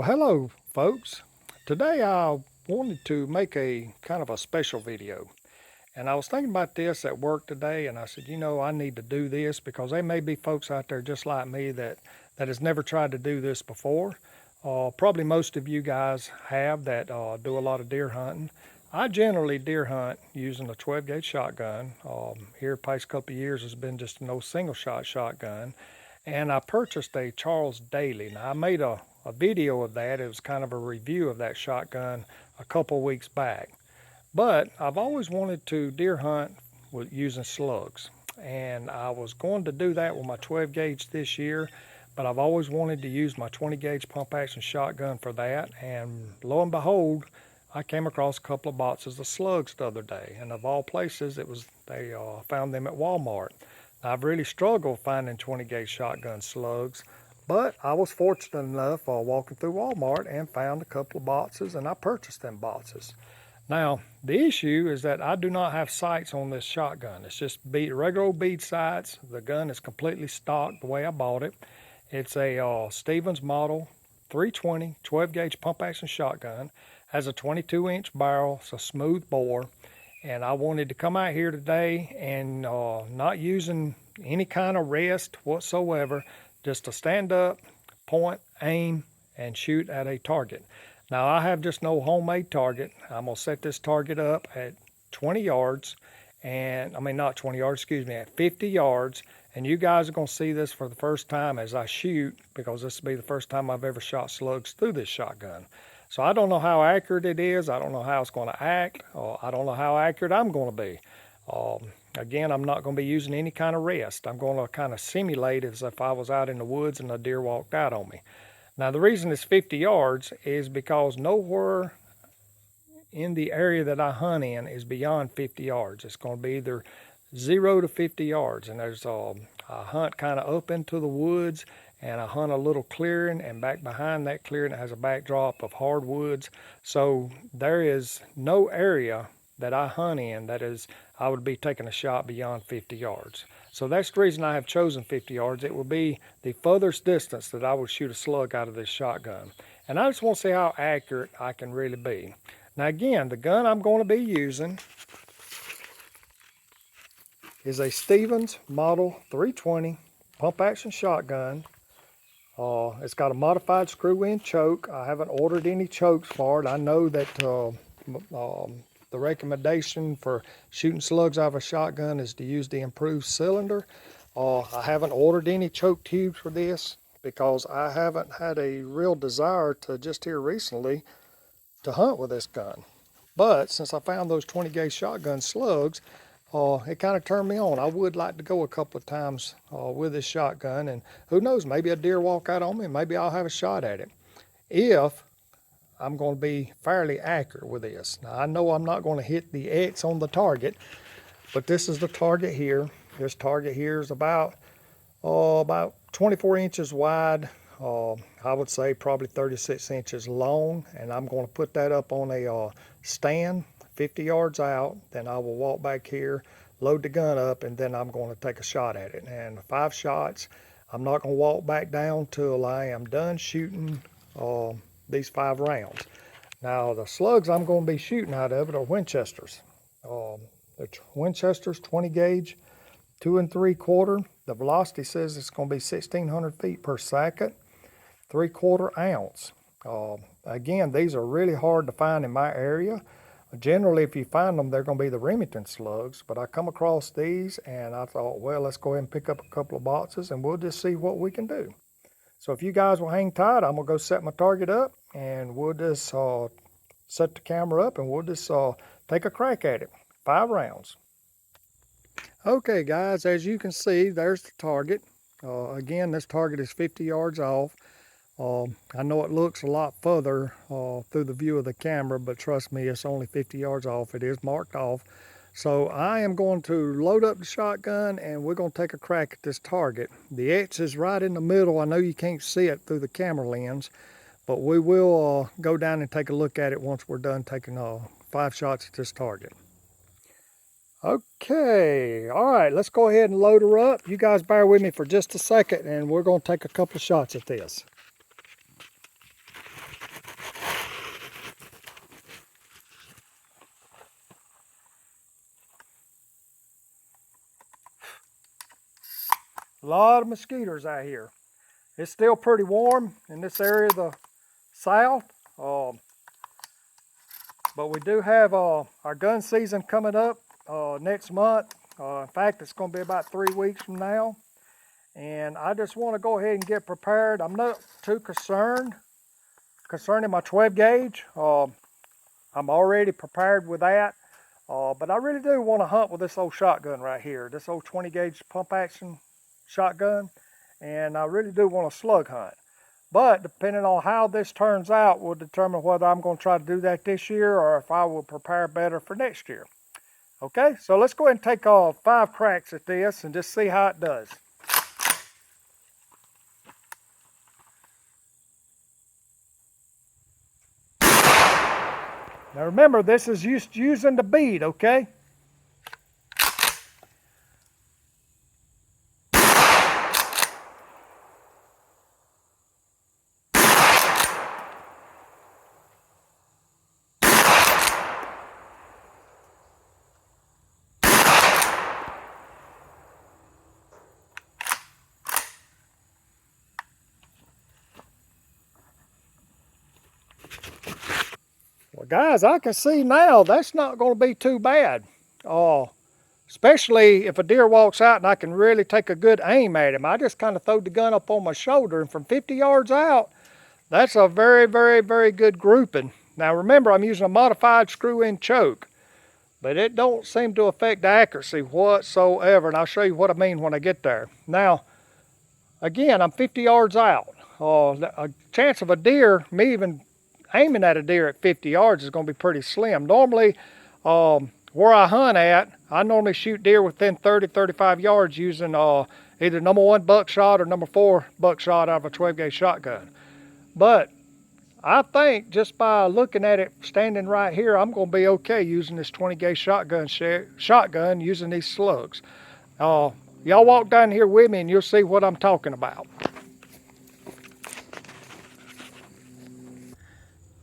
Well, hello folks. Today I wanted to make a kind of a special video. And I was thinking about this at work today and I said, I need to do this because there may be folks out there just like me that has never tried to do this before. Probably most of you guys have that do a lot of deer hunting. I generally deer hunt using a 12 gauge shotgun. Here past couple of years has been just an old single shot shotgun. And I purchased a Charles Daly. Now I made a video of that. It was kind of a review of that shotgun a couple weeks back. But I've always wanted to deer hunt with using slugs. And I was going to do that with my 12 gauge this year, but I've always wanted to use my 20 gauge pump action shotgun for that. And lo and behold, I came across a couple of boxes of slugs the other day. And of all places, they found them at Walmart. I've really struggled finding 20 gauge shotgun slugs, but I was fortunate enough walking through Walmart and found a couple of boxes, and I purchased them boxes. Now, the issue is that I do not have sights on this shotgun. It's just regular old bead sights. The gun is completely stock the way I bought it. It's a Stevens model 320 12 gauge pump action shotgun. Has a 22-inch barrel. It's a smooth bore. And I wanted to come out here today and not using any kind of rest whatsoever, just to stand up, point, aim, and shoot at a target. Now I have just no homemade target. I'm gonna set this target up at 20 yards, and I mean not 20 yards, excuse me, at 50 yards. And you guys are gonna see this for the first time as I shoot, because this will be the first time I've ever shot slugs through this shotgun. So I don't know how accurate it is. I don't know how it's going to act. I don't know how accurate I'm going to be. Again, I'm not going to be using any kind of rest. I'm going to kind of simulate as if I was out in the woods and a deer walked out on me. Now, the reason it's 50 yards is because nowhere in the area that I hunt in is beyond 50 yards. It's going to be either 0 to 50 yards. And there's I hunt kind of up into the woods, and I hunt a little clearing, and back behind that clearing it has a backdrop of hardwoods. So there is no area that I hunt in that is I would be taking a shot beyond 50 yards. So that's the reason I have chosen 50 yards. It will be the furthest distance that I would shoot a slug out of this shotgun. And I just want to see how accurate I can really be. Now again, the gun I'm going to be using is a Stevens model 320 pump action shotgun. It's got a modified screw-in choke. I haven't ordered any chokes for it. I know that the recommendation for shooting slugs out of a shotgun is to use the improved cylinder. I haven't ordered any choke tubes for this because I haven't had a real desire to just here recently to hunt with this gun. But since I found those 20 gauge shotgun slugs, it kind of turned me on. I would like to go a couple of times with this shotgun, and who knows, maybe a deer walk out on me and maybe I'll have a shot at it if I'm going to be fairly accurate with this. Now I know I'm not going to hit the X on the target, but this is the target here. This target here is about 24 inches wide. I would say probably 36 inches long, and I'm going to put that up on a stand 50 yards out. Then I will walk back here, load the gun up, and then I'm going to take a shot at it. And 5 shots, I'm not going to walk back down till I am done shooting these 5 rounds. Now the slugs I'm going to be shooting out of it are Winchesters. The Winchesters 20 gauge 2 3/4. The velocity says it's going to be 1,600 feet per second, 3/4 ounce. Again, these are really hard to find in my area. Generally, if you find them, they're going to be the Remington slugs, but I come across these and I thought, well, let's go ahead and pick up a couple of boxes and we'll just see what we can do. So if you guys will hang tight, I'm going to go set my target up and we'll just set the camera up and we'll just take a crack at it. 5 rounds. Okay, guys, as you can see, there's the target. Again, this target is 50 yards off. I know it looks a lot further through the view of the camera, but trust me, it's only 50 yards off. It is marked off. So I am going to load up the shotgun and we're going to take a crack at this target. The X is right in the middle. I know you can't see it through the camera lens, but we will go down and take a look at it once we're done taking 5 shots at this target. Okay, all right, let's go ahead and load her up. You guys bear with me for just a second and we're going to take a couple of shots at this. A lot of mosquitoes out here. It's still pretty warm in this area of the south, but we do have our gun season coming up next month. In fact, it's going to be about 3 weeks from now. And I just want to go ahead and get prepared. I'm not too concerned concerning my 12 gauge. I'm already prepared with that. But I really do want to hunt with this old shotgun right here, this old 20 gauge pump action shotgun. And I really do want to slug hunt. But depending on how this turns out will determine whether I'm going to try to do that this year or if I will prepare better for next year. Okay, so let's go ahead and take 5 cracks at this and just see how it does. Now remember, this is using the bead, okay? Well, guys, I can see now that's not going to be too bad. Especially if a deer walks out and I can really take a good aim at him. I just kind of throw the gun up on my shoulder, and from 50 yards out, that's a very, very, very good grouping. Now remember, I'm using a modified screw-in choke, but it don't seem to affect the accuracy whatsoever, and I'll show you what I mean when I get there. Now, again, I'm 50 yards out. A chance of a deer, me even aiming at a deer at 50 yards is going to be pretty slim. Normally, where I hunt at, I normally shoot deer within 30, 35 yards using either number 1 buckshot or number 4 buckshot out of a 12 gauge shotgun. But I think just by looking at it standing right here, I'm going to be okay using this 20 gauge shotgun using these slugs. Y'all walk down here with me and you'll see what I'm talking about.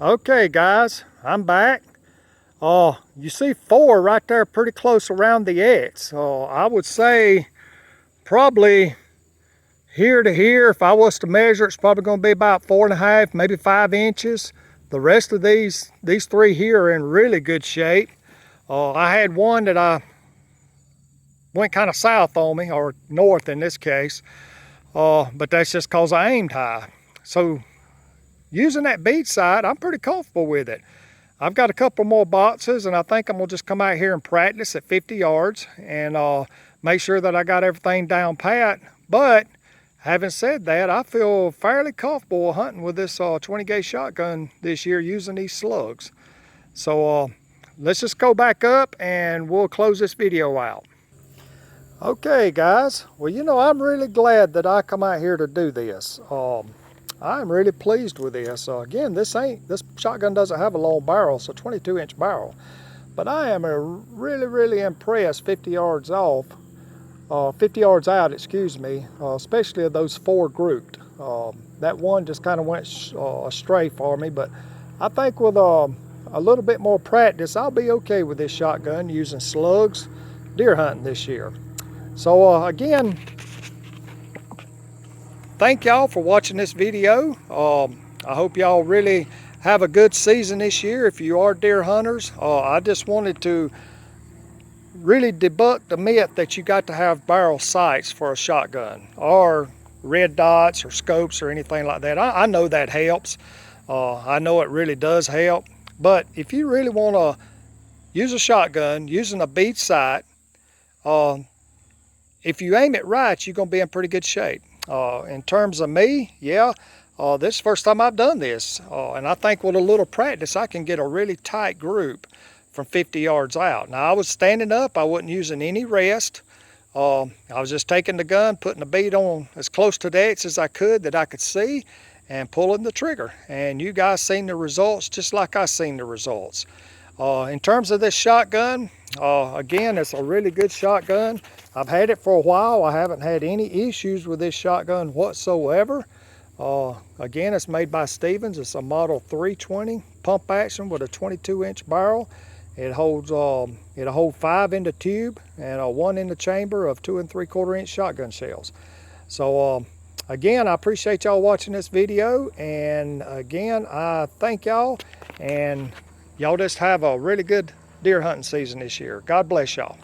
Okay guys, I'm back. You see 4 right there pretty close around the X. I would say probably here to here, if I was to measure, it's probably going to be about 4.5, maybe 5 inches. The rest of these 3 here are in really good shape. I had one that I went kind of south on me, or north in this case, but that's just because I aimed high. So using that bead sight, I'm pretty comfortable with it. I've got a couple more boxes, and I think I'm going to just come out here and practice at 50 yards and make sure that I got everything down pat. But having said that, I feel fairly comfortable hunting with this 20 gauge shotgun this year using these slugs. So let's just go back up and we'll close this video out. Okay guys, well, you know, I'm really glad that I come out here to do this. I'm really pleased with this. Again, this shotgun doesn't have a long barrel, so 22-inch barrel. But I am really, really impressed 50 yards off. 50 yards out, excuse me, especially of those 4 grouped. That one just kind of went astray for me, but I think with a little bit more practice, I'll be okay with this shotgun using slugs deer hunting this year. So again, thank y'all for watching this video. I hope y'all really have a good season this year if you are deer hunters. I just wanted to really debunk the myth that you got to have barrel sights for a shotgun or red dots or scopes or anything like that. I know that helps. I know it really does help. But if you really want to use a shotgun using a bead sight, if you aim it right, you're going to be in pretty good shape. In terms of me, yeah, this is the first time I've done this. And I think with a little practice, I can get a really tight group from 50 yards out. Now, I was standing up. I wasn't using any rest. I was just taking the gun, putting the bead on as close to the X as I could see, and pulling the trigger. And you guys seen the results just like I seen the results. In terms of this shotgun, again, it's a really good shotgun. I've had it for a while. I haven't had any issues with this shotgun whatsoever. Again, it's made by Stevens. It's a model 320 pump action with a 22-inch barrel. It'll hold 5 in the tube and 1 in the chamber of 2 3/4 inch shotgun shells. So again, I appreciate y'all watching this video, and again, I thank y'all, and y'all just have a really good deer hunting season this year. God bless y'all.